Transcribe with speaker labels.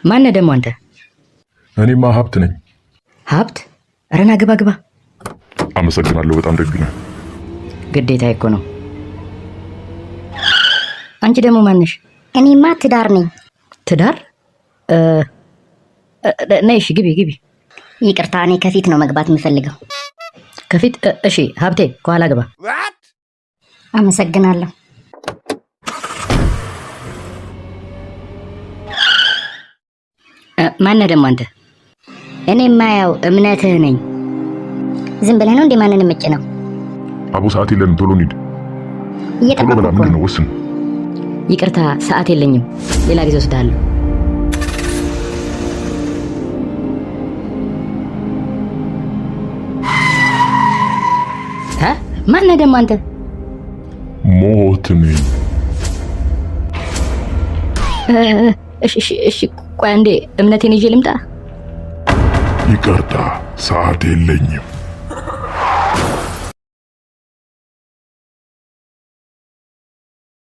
Speaker 1: ማነህ ደግሞ አንተ?
Speaker 2: እኔማ ሀብት ነኝ።
Speaker 1: ሀብት? ኧረ ና ግባ ግባ።
Speaker 2: አመሰግናለሁ፣ በጣም ደግ ነህ።
Speaker 1: ግዴታ እኮ ነው። አንቺ ደግሞ ማነሽ?
Speaker 3: እኔማ ትዳር ነኝ።
Speaker 1: ትዳር? ነይ እሺ፣ ግቢ ግቢ።
Speaker 3: ይቅርታ፣ እኔ ከፊት ነው መግባት የምፈልገው።
Speaker 1: ከፊት? እሺ ሀብቴ፣ ከኋላ ግባ።
Speaker 3: አመሰግናለሁ።
Speaker 1: ማነህ ደግሞ አንተ?
Speaker 3: እኔማ ያው እምነትህ ነኝ። ዝም ብለህ ነው እንዴ ማንን ምጭ ነው?
Speaker 2: አቡ ሰዓት የለንም፣ ቶሎ እንሂድ። ቶሎ በላ። ምንድን ነው? ወስን።
Speaker 1: ይቅርታ ሰዓት የለኝም፣ ሌላ ጊዜ ወስዳለሁ። ማነህ ደግሞ አንተ?
Speaker 2: ሞት ነኝ።
Speaker 1: እሺ ቆይ አንዴ እምነቴን ይዤ ልምጣ።
Speaker 2: ይቅርታ ሰዓት የለኝም።